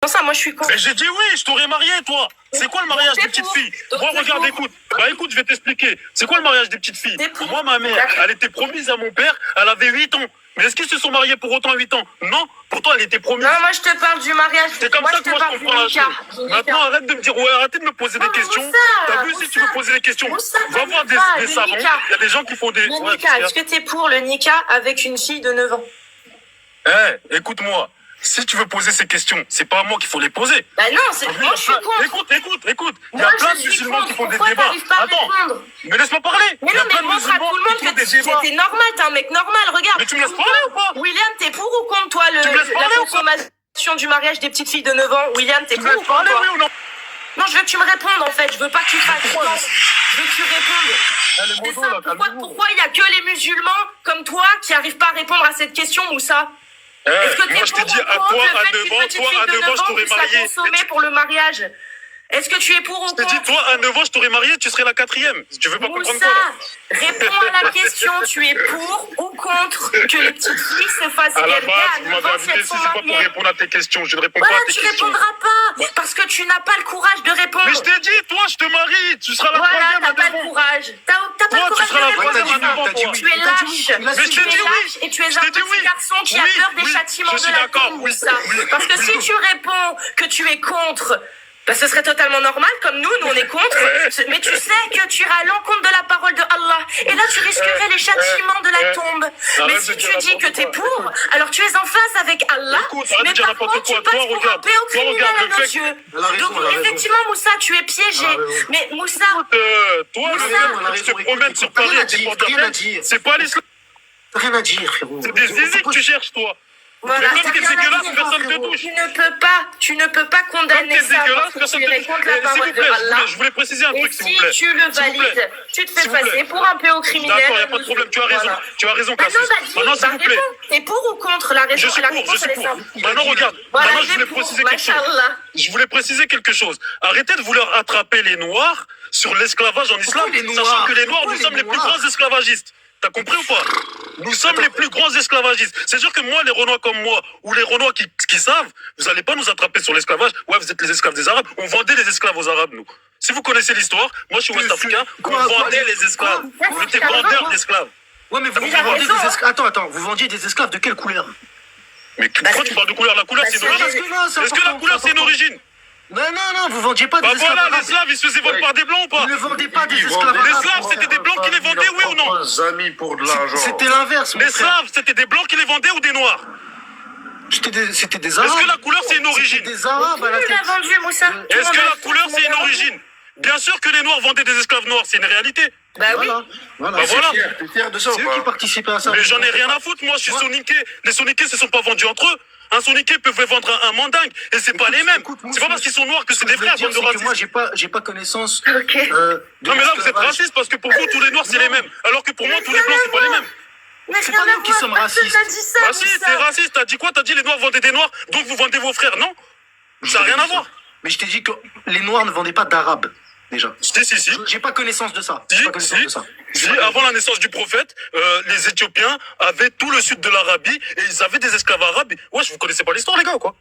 ça, moi je suis contre. Mais j'ai dit oui, je t'aurais marié, toi. C'est quoi le mariage des petites filles? Moi, regarde, écoute. Bah écoute, je vais t'expliquer. C'est quoi le mariage des petites filles? Moi, ma mère, elle était promise à mon père, elle avait 8 ans. Mais est-ce qu'ils se sont mariés pour autant 8 ans? Non, pourtant elle était promise. Non, moi je te parle du mariage. C'est comme ça que moi je comprends la chose. Maintenant, arrête de me dire, ouais, arrêtez de me poser des questions. T'as vu, si tu veux poser des questions, va voir des savants. Il y a des gens qui font des... Le Nika, est-ce que t'es pour le Nika avec une fille de 9 ans? Écoute-moi. Si tu veux poser ces questions, c'est pas à moi qu'il faut les poser. Bah non, c'est moi je suis contre. Écoute. Il y a plein de musulmans qui font des débats. Attends, mais laisse-moi parler. Mais non, mais montre à tout le monde que t'es normal, t'es un mec normal, regarde. Mais tu me laisses parler ou pas? William, t'es pour ou contre toi la consommation du mariage des petites filles de 9 ans? William, t'es pour ou contre toi? Oui ou non? Non, je veux que tu me répondes en fait, je veux pas que tu fasses silence. Je veux que tu répondes. C'est ça, pourquoi il y a que les musulmans comme toi qui arrivent pas à répondre à cette question, Moussa? Est-ce que moi je t'ai dit à toi à 9 ans, je t'aurais marié. Consommer pour le mariage. Est-ce que tu es pour ou contre? Je t'ai dit, toi à 9 ans, je t'aurais marié, tu serais la 4e. Tu veux pas comprendre quoi? Réponds à la question, tu es pour ou contre que les petites filles se fassent à la garder base, à vous 9 m'avez ans si invité elles ici, sont c'est pas pour mariées? répondre à tes questions. Je ne réponds pas à tes Tu questions. répondras pas parce que tu n'as pas le courage de répondre. Mais je t'ai dit, toi, je te marie. Tu seras la 3e T'as à pas 9 le ans. courage. T'as pas le courage de répondre. Tu es lâche. Mais je t'ai dit oui. Et tu es un petit garçon qui a peur des châtiments de la tombe, Moussa. Parce que si tu réponds que tu es contre, bah, ce serait totalement normal, comme nous on est contre. Mais tu sais que tu iras à l'encontre de la parole de Allah. Et là, tu risquerais les châtiments de la tombe. Mais si tu dis que t'es pour, alors tu es en phase avec Allah. Mais par contre, tu passes pour un pédocriminel à nos yeux. Donc, effectivement, Moussa, tu es piégé. Mais Moussa... Toi, je te promène sur Paris avec des porte-à-faux. C'est pas l'islam. Rien à dire, frérot. C'est des zizi que tu cherches, toi. Voilà, mais comme t'es dégueulasse, personne ne te touche. Tu ne peux pas condamner ça parce que tu irais contre la parole de Allah. Je voulais préciser un truc, s'il vous plaît. Et si tu le valides, tu te fais passer pour un pédocriminel. D'accord, il n'y a pas de problème, tu as raison. Tu as raison, Cassis. Maintenant, s'il vous plaît. T'es pour ou contre la réponse? Je suis pour. Maintenant, regarde. Maintenant, je voulais préciser quelque chose. Je voulais préciser quelque chose. Arrêtez de vouloir attraper les Noirs sur l'esclavage en islam, sachant que les Noirs, nous sommes les plus grands esclavagistes. T'as compris ou pas? Nous sommes les plus grands esclavagistes. C'est sûr que moi, les Renois comme moi, ou les Renois qui savent, vous allez pas nous attraper sur l'esclavage. Ouais, vous êtes les esclaves des Arabes. On vendait les esclaves aux Arabes, nous. Si vous connaissez l'histoire, moi je suis ouest-africain, on vendait les esclaves. On était vendeurs d'esclaves. Ouais, mais vous vendiez des esclaves. Attends, vous vendiez des esclaves de quelle couleur? Mais pourquoi tu parles de couleur? La couleur, c'est une origine. Est-ce que la couleur, c'est une origine? Non, vous vendiez pas des esclaves. Bah voilà, les slaves, ils se faisaient vendre par des blancs ou pas? Ils ne vendaient pas des esclaves. Les slaves, c'était des blancs qui les vendaient, oui ou non? Amis pour de l'argent. C'était l'inverse. Les slaves, c'était des blancs qui les vendaient ou des noirs? C'était des Arabes. Est-ce que la couleur, c'est une origine? Des Arabes à la tête. vendu, Moussa. Est-ce que la couleur, c'est une origine? Bien sûr que les noirs vendaient des esclaves noirs, c'est une réalité. Bah oui. Voilà. Bah voilà. T'es fier de ça ou C'est eux qui pas? participaient à ça. Mais j'en ai rien à foutre, moi je suis soniqué. Les soniqués se sont pas vendus entre eux. Un soniqué peut vendre un mandingue et c'est pas les mêmes. C'est pas parce qu'ils sont noirs que c'est des frères, bande de racistes. Moi, j'ai pas connaissance. Non mais là vous êtes raciste parce que pour vous tous les noirs c'est les mêmes. Alors que pour moi tous les blancs c'est pas les mêmes. C'est pas nous qui sommes racistes. Bah si, c'est raciste. T'as dit quoi? T'as dit les noirs vendaient des noirs, donc vous vendez vos frères, non? Ça n'a rien à voir. Mais je t'ai dit que les noirs ne vendaient pas d'arabes, déjà. Si. J'ai pas connaissance de ça. Si, avant la naissance du prophète, les Éthiopiens avaient tout le sud de l'Arabie et ils avaient des esclaves arabes. Wesh, vous connaissez pas l'histoire, les gars, ou quoi?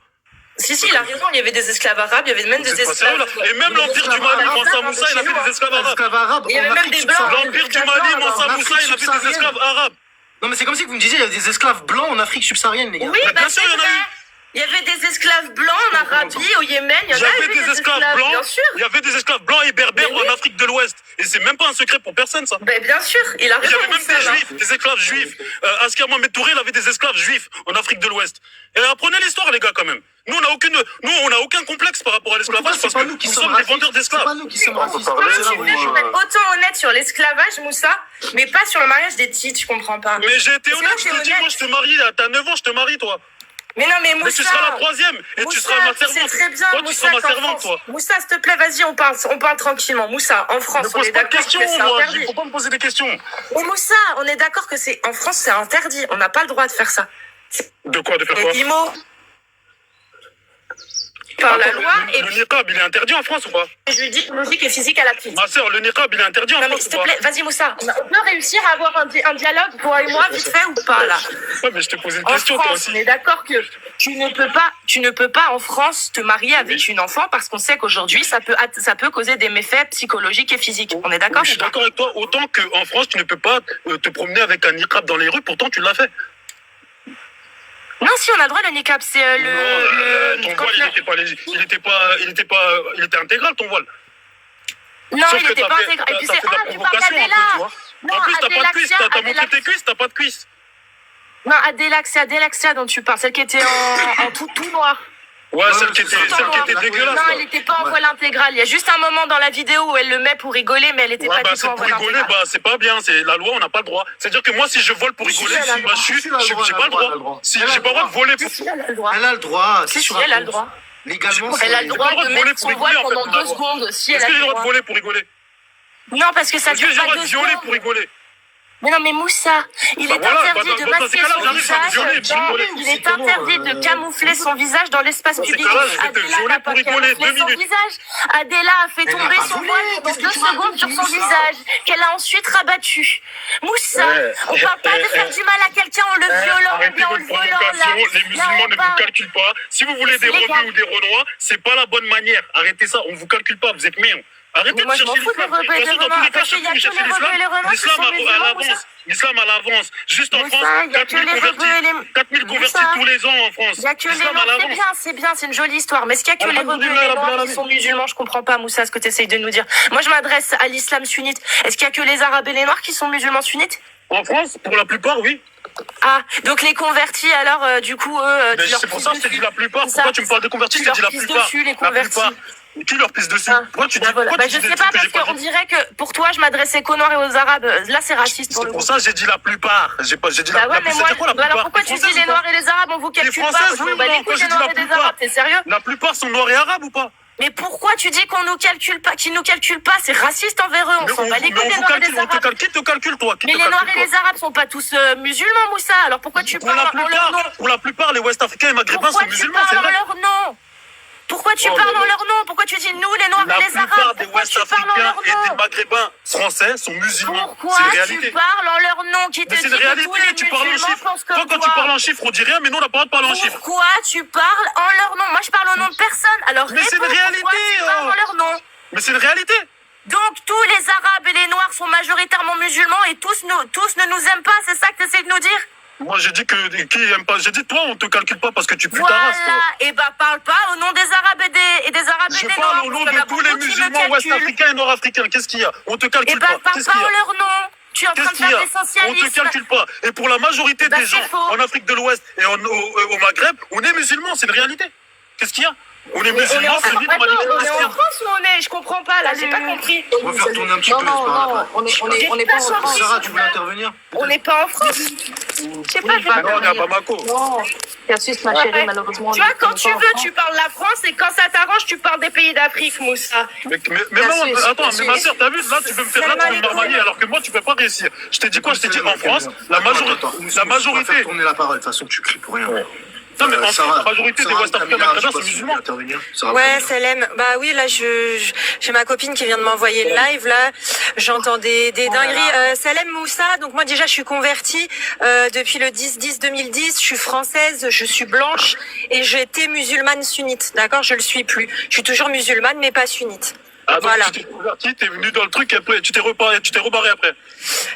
Si, il a raison, il y avait des esclaves arabes, il y avait même des esclaves. Et même l'Empire du Mali, Mansa Moussa, il avait des esclaves arabes. Il y avait même des blancs. L'Empire du Mali, Mansa Moussa, il avait des esclaves arabes. Non, mais c'est comme si vous me disiez, il y avait des esclaves blancs en Afrique subsaharienne, les gars. Oui, bien sûr, il y en a eu. Il y avait des esclaves blancs en Arabie, au Yémen, il y en Il y a avait eu des esclaves blancs, bien sûr. il y avait des esclaves blancs et berbères en Afrique de l'Ouest. Et c'est même pas un secret pour personne, ça. Ben bien sûr, il a Il y raison. avait même des juifs, des esclaves juifs. Asker Mohamed Touré, il avait des esclaves juifs en Afrique de l'Ouest. Et apprenez l'histoire, les gars, quand même. Nous, on n'a aucun complexe par rapport à l'esclavage parce que nous sommes des vendeurs C'est d'esclaves. pas nous qui sommes racistes. Comment tu peux être autant honnête sur l'esclavage, Moussa, mais pas sur le mariage des titres, je comprends pas. Mais j'ai été honnête, je que te t'es dis, moi, je te marie, t'as 9 ans, je te marie, toi. Mais non, mais Moussa... Mais tu seras la 3e et Moussa, tu seras ma servante. c'est très bien, Toi, tu Moussa, seras ma qu'en servante, France- toi. Moussa, s'il te plaît, vas-y, on parle tranquillement. Moussa, en France, Ne on pose est pas de d'accord que questions, c'est moi. interdit. Il faut pas me poser des questions. Mais Moussa, on est d'accord que en France, c'est interdit. On n'a pas le droit de faire ça. De quoi? De faire quoi? Et Imo, par la loi. Et le niqab, il est interdit en France ou pas? je lui dis logique et physique à la petite. Ma sœur, le niqab, il est interdit en Non mais France s'il ou te pas? plaît, vas-y Moussa, on peut réussir à avoir un dialogue, toi et moi, vite fait ou pas là? Ouais, mais je te posais une En question, toi France, aussi. on est d'accord que tu ne peux pas en France te marier avec une enfant parce qu'on sait qu'aujourd'hui ça peut causer des méfaits psychologiques et physiques. On est d'accord? Je suis d'accord avec toi, autant qu'en France, tu ne peux pas te promener avec un niqab dans les rues, pourtant tu l'as fait. Non, si on a le droit, le niqab, c'est Ton voile, il était intégral, ton voile. Non, Sauf il que n'était pas intégral. Et puis c'est de la tu parles provocation un peu, tu d'Adela. vois. Non, En plus, t'as pas de cuisse, t'as montré Adela. tes cuisses, t'as pas de cuisse. Non, Adela, c'est Adelaxia dont tu parles, celle qui était en tout noir. Ouais, celle qui était dégueulasse. Non, là. elle n'était pas en voile intégral. Il y a juste un moment dans la vidéo où elle le met pour rigoler, mais elle n'était Ouais, pas bah, du tout c'est en pour voile rigoler, intégral. bah, c'est pas bien, c'est la loi, on n'a pas le droit. C'est-à-dire que moi, si je vole pour rigoler, elle a le bah, j'ai pas le droit. Si j'ai pas le droit de voler pour. Si, elle a le droit. Elle a le droit. Si, elle a le droit. Légalement, Elle a le droit pas le droit de de voler mettre pour son voile rigoler, en fait, pendant dans la 2 loi. secondes. Si, elle Est-ce a que j'ai le le droit de droit. voler pour rigoler? Non, parce que ça Est-ce que dure j'ai le pas droit 2 de violer secondes. pour rigoler? Mais non, mais Moussa, il Bah est voilà, interdit bah, de dans ces masquer cas-là, son j'arrive à visage. violer, pour rigoler. Il est interdit de camoufler son visage dans l'espace Dans ces public. cas-là, je vais te Adela violer n'a pour pas rigoler, camouflé 2 son minutes. visage. Adela a fait Elle tomber n'a pas son volé, voile pendant qu'est-ce que 2 tu racontes, secondes sur son Moussa? visage, qu'elle a ensuite rabattu. Moussa, Ouais. on parle pas de faire du mal à quelqu'un en le violant, Arrêtez mais en vos le volant là. provocations, les Là, musulmans on ne vous parle. calculent pas. Si vous voulez des C'est légal. rebeux ou des renois, c'est pas la bonne manière. Arrêtez ça, on vous calcule pas, vous êtes méchants. Arrêtez Mais de moi, je m'en chercher fous des l'islam. De rebeux et toute des façon, dans tous renois, les cas, parce qu'il y a chaque fois que que les vous cherchez rebeux et les renois qui l'islam sont à musulmans, l'avance. Moussa. L'islam à l'avance. Juste en Moussa, France, il y a que 4000 les rebeux et les... convertis. 4000 convertis Moussa. tous les ans en France. Il y a que les L'islam à noirs, l'avance. c'est bien, c'est une jolie histoire. Mais est-ce qu'il y a que les rebeux et Alhamdoulilah, les noirs Rabbil qui sont musulmans? Je comprends pas, Moussa, ce que tu essayes de nous dire. Moi, je m'adresse à l'islam sunnite. Est-ce qu'il y a que les arabes et les noirs qui sont musulmans sunnites? En France, pour la plupart, oui. Ah, donc les convertis, alors, du coup, eux, Mais tu leur c'est pour pisses ça que je t'ai dit dessus. la plupart. C'est Pourquoi ça. tu me parles de convertis? Tu Je t'ai dit leur la pisses plupart. dessus, les La convertis. plupart. Qui leur pisse dessus? Ah. Pourquoi tu dis Bah voilà. pourquoi Bah, tu je dis sais des pas, trucs que parce j'ai pas qu'on dit? dirait que pour toi, je m'adressais qu'aux noirs et aux arabes. Là, c'est raciste pour C'est le pour coup. ça que j'ai dit la plupart. J'ai dit Bah ouais, mais moi, c'était quoi la bah alors plupart? pourquoi Les tu dis Françaises les ou pas? noirs et les arabes, on vous calcule pas? Françaises, Moi, oui, je m'en bats non, les quand couilles j'ai des dit noirs la et des plupart. arabes, t'es sérieux? La plupart sont noirs et arabes ou pas? Mais pourquoi tu dis qu'on nous calcule pas, qu'ils nous calculent pas? C'est raciste envers eux, on s'en bat les couilles des noirs et des on te arabes. calcule, te calcule toi. Qui Mais te les noirs calcule, et les arabes sont pas tous musulmans, Moussa. Alors pourquoi tu pour parles la en leur nom? pour la plupart, les Ouest-Africains et Maghrébins Pourquoi sont tu musulmans, c'est parles en vrai. leur nom? Pourquoi tu Oh, parles en mais- leur nom? Pourquoi tu dis nous, les noirs La et les plupart arabes? des Pourquoi tu parles en Ouest-Africains leur et des nom? Maghrébins français sont musulmans. Pourquoi C'est une tu réalité. parles en leur nom? Qui te Mais dit c'est une que réalité, tous les tu parles en musulmans chiffres. pensent Toi, comme quand tu toi? parles en chiffres, on dit rien, mais nous, on n'a pas le droit de parler en chiffres. Pourquoi tu parles en leur nom? Moi, je parle au nom de personne. Alors Mais c'est une réponds, pourquoi réalité, tu parles en leur nom? Mais c'est une réalité. Donc tous les arabes et les noirs sont majoritairement musulmans et tous ne nous aiment pas, c'est ça que tu essaies de nous dire? Moi, j'ai dit que qui aime pas. J'ai dit, toi, on te calcule pas parce que tu pues ta Voilà, race, toi. et bah parle pas au nom des arabes et des arabes et Je des noirs. parle au nom parce qu'il y en a de tous les beaucoup qui me musulmans calculent. ouest-africains et nord-africains. Qu'est-ce qu'il y a? On te Et calcule bah pas. parle Qu'est-ce pas qu'il y en a? leur nom. Tu es en train Qu'est-ce de qu'il y faire a? des On te socialismes. calcule pas. Et pour la majorité Bah, des c'est gens faux. en Afrique de l'Ouest et au Maghreb, on est musulmans, c'est une réalité. Qu'est-ce qu'il y a? On est Mais on est musulmans, en c'est France, une normalité. on est Qu'est-ce qu'il y en a? France ou on est? Je comprends pas là, j'ai pas compris. On va faire tourner un petit Non, peu. non, c'est pas non, grave. on est pas en France. Sarah, tu voulais intervenir? On n'est pas en France. Je sais pas, je vais Non, on est à intervenir. Bamako. Non, Cassius, ma chérie, Ouais. malheureusement. Tu vois, on quand est tu pas en veux, France. tu parles la France et quand ça t'arrange, tu parles des pays d'Afrique, Moussa. Mais Bien non, sûr, attends, bien mais ma sûr. soeur, t'as vu, là, tu peux me faire, là, tu peux me marmailler, alors que moi, tu peux pas réussir. Je t'ai dit quoi? Je t'ai dit en France, la majorité. On va faire tourner la parole. De toute façon, tu cries pour rien. Non, mais en France, Sarah, la majorité des Sarah, Ouest-Africains Camilla, maghrébins je sais sont pas si tu veux musulmans. intervenir. Sarah, Ouais, Camilla. Salem. Bah oui, là, j'ai ma copine qui vient de m'envoyer le live. Là, j'entends des dingueries. Salem Moussa. Donc moi, déjà, je suis convertie depuis le 10-10-2010. Je suis française, je suis blanche et j'étais musulmane sunnite. D'accord, je le suis plus. Je suis toujours musulmane, mais pas sunnite. Ah, donc Voilà. tu t'es converti, t'es venu dans le truc et après, tu t'es rebarré après.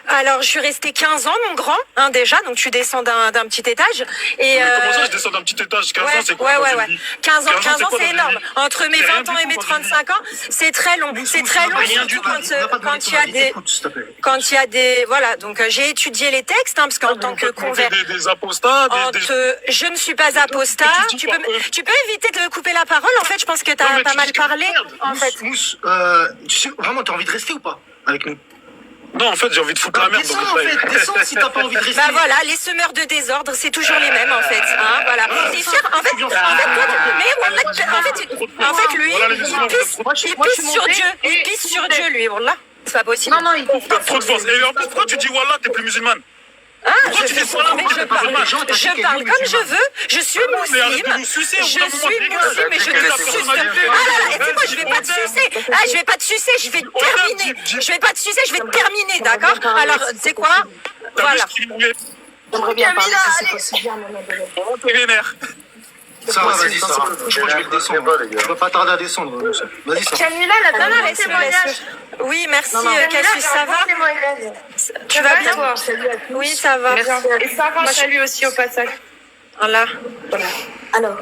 Alors, je suis restée 15 ans, mon grand, hein, déjà. Donc, tu descends d'un petit étage. Et Mais comment ça, je descends d'un petit étage? 15 ans, c'est quoi? ouais, dans ouais. une vie 15 ans, c'est quoi c'est dans une énorme. vie? Entre mes C'est rien 20 ans du et tout mes dans une vie. 35 ans, c'est très long. C'est très long, rien du surtout tout. quand On n'a pas de il y a méthode. des... Écoute, s'il te plaît. Quand il y a des... Voilà, donc j'ai étudié les textes, hein, parce qu'en tant que Vous faites converti... des apostats, Je ne suis pas apostat. Tu dis Tu peux éviter de couper la parole. En fait, je pense que tu Non, as mais pas tu mal dis que parlé. merde. En fait, Mousse, tu sais, vraiment, t'as envie de rester ou pas avec nous? Non, en fait, j'ai envie de foutre la merde. Descends, donc en là, fait, descends si t'as pas envie de rester. bah voilà, les semeurs de désordre, c'est toujours les mêmes en fait. Hein, voilà. C'est sûr. En fait, toi, en fait, lui, Voilà, les musulmans, il pisse sur Dieu. Il pisse sur Dieu, lui. Voilà. C'est pas possible. Non, non, il faut T'as trop de force. Et en plus, pourquoi tu dis Wallah, t'es plus musulmane? Ah, Pourquoi tu fais ça là? mais je parle comme je veux. Je suis Mais arrête de musulmane. nous sucer, Je au bout d'un moment, suis musulmane, mais je te suce plus. Ah là là, et dis-moi, je vais pas te sucer. Ah, je vais pas te sucer, je vais terminer. Je vais pas te sucer, je vais terminer, d'accord? Alors, tu sais quoi? Voilà. J'aimerais bien parler Camilla, si c'est possible. On te vénère. Sarah, vas-y, Sarah. Je crois que je vais le descendre. Je vais pas tarder à descendre. Vas-y, Sarah. Camilla, la Non, dernière laisse-le, témoignage. laisse-le. Oui, merci, Camilla, Cassius, ça va? Tu vas bien? toi? Oui, ça va. Et Sarah, salut aussi au passage. Voilà. Alors,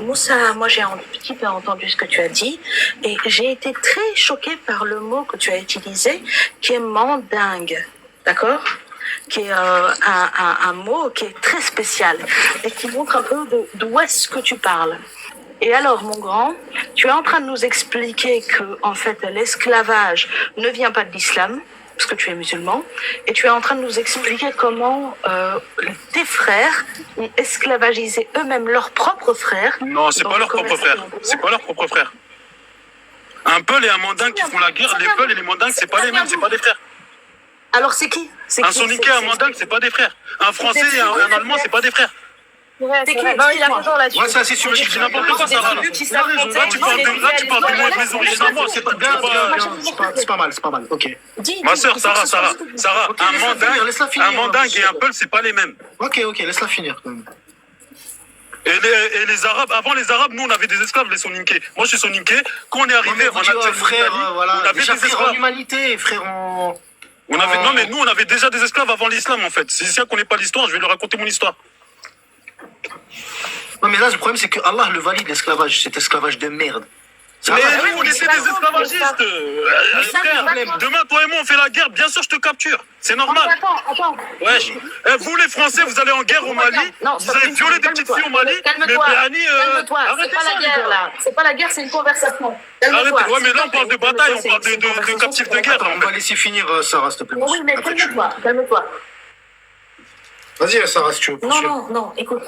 Moussa, moi j'ai un petit peu entendu ce que tu as dit et j'ai été très choquée par le mot que tu as utilisé qui est mandingue, d'accord? Qui est un mot qui est très spécial et qui montre un peu d'où est-ce que tu parles. Et alors, mon grand, tu es en train de nous expliquer que, en fait, l'esclavage ne vient pas de l'islam, parce que tu es musulman, et tu es en train de nous expliquer comment tes frères ont esclavagisé eux-mêmes leurs propres frères. Non, c'est pas leur propre frère. C'est pas leur propre frère. Un Peul et un Mandingue qui font la guerre, les Peuls et les Mandingues, c'est pas les mêmes, c'est pas des frères. Alors, c'est qui? Un Soninké et un Mandingue, c'est pas des frères. Un Français et un Allemand, c'est pas des frères. C'est qui? Non, il a raison là-dessus. Ouais, c'est assez subjectif. Je dis n'importe quoi, Sarah. Là, tu parles de mes origines à moi. C'est pas Bien, c'est pas mal, c'est pas mal. Ok. Ma sœur, Sarah, un Mandingue et un Peul, c'est pas les mêmes. Ok, laisse-la finir quand même. Et les Arabes, avant les Arabes, nous on avait des esclaves, les Soninké. Moi je suis Soninké. Quand on est arrivé en Algérie, frère, on voilà. avait Déjà des frère en esclaves. humanité, frère en. Non mais nous on avait déjà des esclaves avant l'islam en fait. Si ça connaît pas l'histoire, je vais lui raconter mon histoire. Non, mais là, le problème, c'est que Allah le valide, l'esclavage, cet esclavage de merde. Mais nous on était des esclavagistes. Frère, demain toi et moi on fait la guerre, bien sûr je te capture. C'est normal. Attends. Wesh. Vous les Français, vous allez en guerre au Mali. Non, Vous allez violer des petites filles au Mali. Mais Calme-toi. Béani, Calme-toi. C'est arrêtez pas ça, la les guerre, gars. là. C'est pas la guerre, c'est une conversation. Arrêtez. Calme-toi. Ouais, mais là on parle de bataille, on parle de captifs de guerre. Attends, on va laisser finir Sarah, s'il te plaît. Oui, mais Après, calme-toi. Vas-y, Sarah, si tu veux poursuivre. Non, écoute.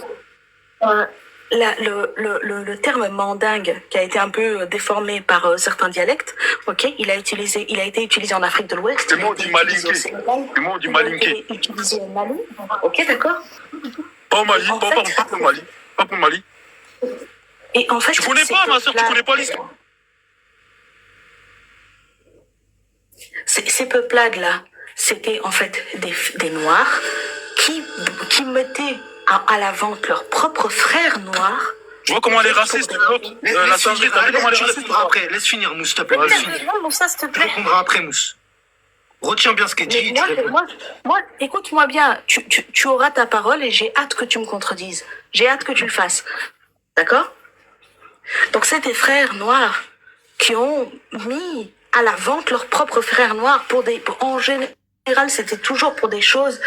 Le terme mandingue, qui a été un peu déformé par certains dialectes, ok, il a été utilisé en Afrique de l'Ouest. C'est moi du malinké. C'est moi du malinké. Il a été utilisé au Mali. Ok, d'accord. Pas au Mali, pas pour le Mali. Pas pour le Mali. Et en fait, Tu connais pas, ma soeur, tu connais pas l'histoire. Ces peuplades-là, c'était en fait des Noirs qui mettaient à la vente leurs propres frères noirs. Tu vois comment elle est raciste, l'autre. La singerie, t'as vu comment elle est Tu raciste. répondras après. Laisse finir, Mousse, s'il te plaît. Laisse finir. Non, ça, s'il te Tu plaît. répondras après, Mousse. Retiens bien ce qu'elle dit. Mais tu réponds. moi, écoute-moi bien. Tu auras ta parole et j'ai hâte que tu me contredises. J'ai hâte que tu le fasses. D'accord? Donc, c'est tes frères noirs qui ont mis à la vente leurs propres frères noirs en général, c'était toujours pour des choses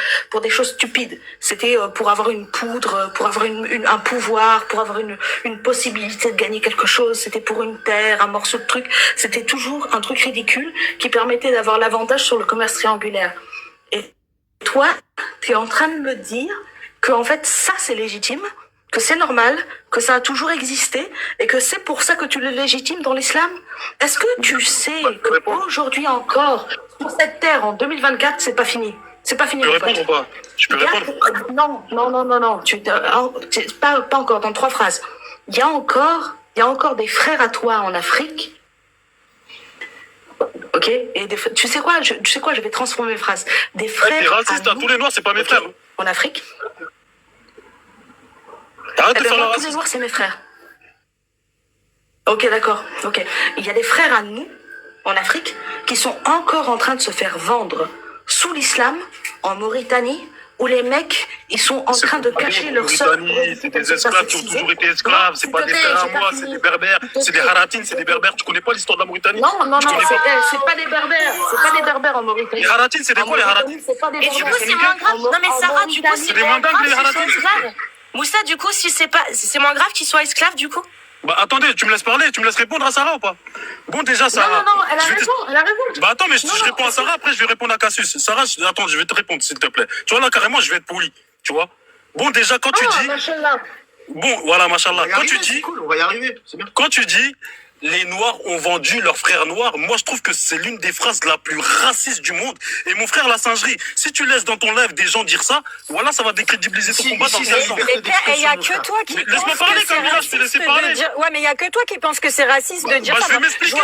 stupides. C'était pour avoir une poudre, pour avoir un pouvoir, pour avoir une possibilité de gagner quelque chose. C'était pour une terre, un morceau de truc. C'était toujours un truc ridicule qui permettait d'avoir l'avantage sur le commerce triangulaire. Et toi, tu es en train de me dire que en fait ça c'est légitime, que c'est normal, que ça a toujours existé et que c'est pour ça que tu le légitimes dans l'islam. Est-ce que tu sais qu'aujourd'hui encore, sur cette terre, en 2024, c'est pas fini? C'est pas fini. Je peux répondre ou pas? Je peux répondre? Non. Pas encore, dans 3 phrases. Il y a encore des frères à toi en Afrique. Ok? Et tu sais quoi, je vais transformer mes phrases. Des frères. T'es raciste, à tous les noirs, c'est pas mes frères. En Afrique. Arrête de Eh ben, faire la moi, tous les raciste. noirs, c'est mes frères. Ok, d'accord. Ok. Il y a des frères à nous, en Afrique, qui sont encore en train de se faire vendre sous l'islam, en Mauritanie, où les mecs, ils sont en train de cacher leur sœur. C'est des esclaves qui ont toujours été esclaves, c'est pas des frères à moi, c'est des berbères, c'est des haratines, c'est des berbères. Tu connais pas l'histoire de la Mauritanie? Non, c'est pas des berbères. C'est pas des berbères en Mauritanie. Les haratines, c'est des quoi les haratines? C'est pas des Et du berbères. coup, c'est moins grave. Non, mais Sarah, du coup, c'est des moins mandingues, grave les qu'ils soient haratines. esclaves. Moussa, du coup, si c'est moins grave qu'ils soient esclaves, du coup? Bah attendez, tu me laisses parler, tu me laisses répondre à Sarah ou pas? Bon déjà Sarah. Non, elle a je vais te- raison, elle a raison. Bah attends, mais je réponds à Sarah, après je vais répondre à Cassius. Sarah, attends, je vais te répondre s'il te plaît. Tu vois là carrément, je vais être poli, tu vois. Bon déjà quand tu dis, Machallah. bon voilà machallah, On va y quand tu arriver, c'est dis, cool, on va y arriver, c'est bien. quand tu dis les Noirs ont vendu leurs frères noirs. Moi, je trouve que c'est l'une des phrases la plus raciste du monde. Et mon frère, la singerie, si tu laisses dans ton live des gens dire ça, voilà, ça va décrédibiliser ton combat dans le sens. Et il y a que toi qui laisse-moi parler, Camilla, je te laisse parler. Ouais, mais il y a que toi qui pense que c'est raciste de dire ça. Je vais m'expliquer,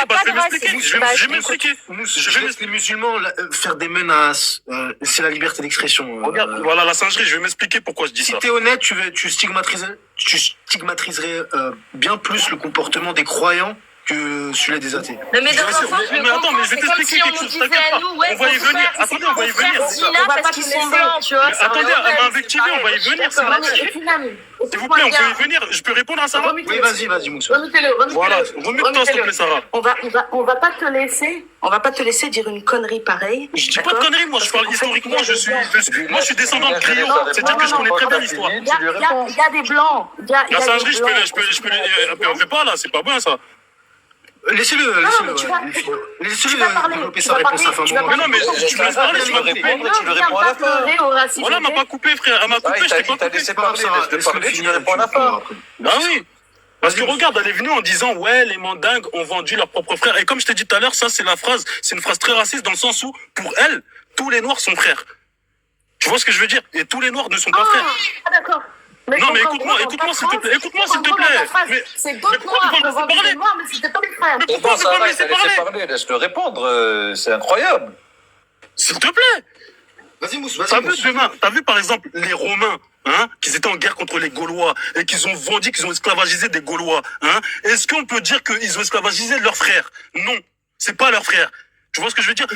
je vais m'expliquer. Je laisse les musulmans faire des menaces. C'est la liberté d'expression. Regarde, voilà la singerie, je vais m'expliquer pourquoi je dis ça. Si t'es honnête, tu stigmatiserais bien plus le comportement des croyants que celui des athées. Mais dans un sens, mais attends, mais je vais t'expliquer quelque chose. On va y venir. Attendez, on va y venir. Parce qu'ils sont blancs, tu vois. Attendez, à m'invectiver, on va y venir. S'il vous plaît, on peut y venir. Je peux répondre à Sarah? Oui, vas-y, Moussa. Voilà, remue-toi, s'il te plaît, Sarah. On va pas te laisser dire une connerie pareille. Je dis pas de conneries, moi, je parle historiquement, moi, je suis descendant de Griot. C'est-à-dire que je connais très bien l'histoire. Il y a des blancs. La singerie, je peux, on fait pas, là, c'est pas bien, ça. Laissez-le développer sa réponse à fin moment. Mais non, mais tu me laisses parler, tu m'as coupé. Tu le réponds à la fin. Voilà, m'a pas coupé, frère. Elle m'a coupé, je t'ai pas coupé. Laissé parler, laisse-le parler, tu lui réponds à la fin. Ah oui. Parce que regarde, elle est venue en disant, ouais, les mandingues ont vendu leurs propres frères. Et comme je t'ai dit tout à l'heure, ça, c'est une phrase très raciste dans le sens où, pour elle, tous les Noirs sont frères. Tu vois ce que je veux dire? Et tous les Noirs ne sont pas frères. Ah, d'accord. Non, mais écoute-moi, s'il te plaît. Écoute-moi, s'il te plaît. C'est d'autres noirs qui ont vendu des noirs, mais c'était pas mes frères. Pourquoi ça va laisser parler? Laisse-le répondre, c'est incroyable. S'il te plaît. Vas-y, Moussa. T'as vu, par exemple, les Romains, hein, qu'ils étaient en guerre contre les Gaulois et qu'ils ont vendu, qu'ils ont esclavagisé des Gaulois, hein? Est-ce qu'on peut dire qu'ils ont esclavagisé leurs frères? Non, c'est pas leurs frères. Tu vois ce que je veux dire?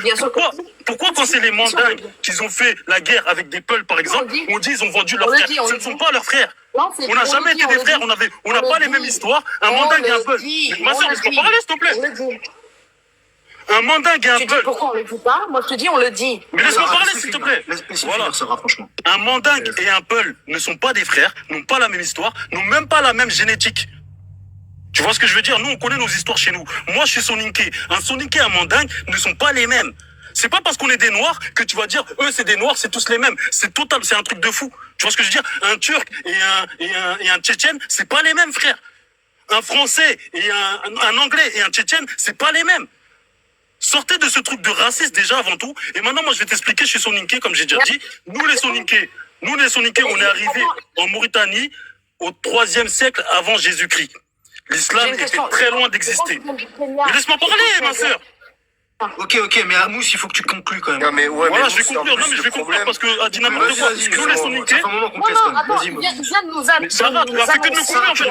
Pourquoi quand c'est les mandingues qu'ils ont fait la guerre avec des Peuls, par exemple, on dit ils ont vendu leurs frères? Ce ne sont pas leurs frères. On n'a jamais été des frères, on n'a pas les mêmes histoires. Un mandingue et un Peul. Ma soeur, laisse-moi parler, s'il te plaît. Un mandingue et un Peul. Pourquoi on le dit pas? Moi, je te dis, on le dit. Mais laisse-moi parler, s'il te plaît. Voilà. Franchement. Un mandingue et un Peul ne sont pas des frères, n'ont pas la même histoire, n'ont même pas la même génétique. Tu vois ce que je veux dire? Nous, on connaît nos histoires chez nous. Moi, je suis soninké. Un soninké et un mandingue ne sont pas les mêmes. C'est pas parce qu'on est des noirs que tu vas dire, eux, c'est des noirs, c'est tous les mêmes. C'est total, c'est un truc de fou. Tu vois ce que je veux dire? Un turc et un tchétchène, c'est pas les mêmes, frère. Un français et un anglais et un tchétchène, c'est pas les mêmes. Sortez de ce truc de raciste déjà avant tout. Et maintenant, moi, je vais t'expliquer, je suis soninké, comme j'ai déjà dit. Nous, les soninké, on est arrivés en Mauritanie au 3e siècle avant Jésus-Christ. L'islam était très loin d'exister. Mais laisse-moi parler, ma sœur. Ok, mais Amous, il faut que tu conclues quand même. Non, mais ouais, Voilà, mais je vais conclure. Non, mais je vais conclure parce que a dit n'importe quoi. Nous, les soninké. Ça fait un moment qu'on Non, questionne. attends, Vas-y, il vient de nous Mais ça va, tu vas fait que de me couper, en fait.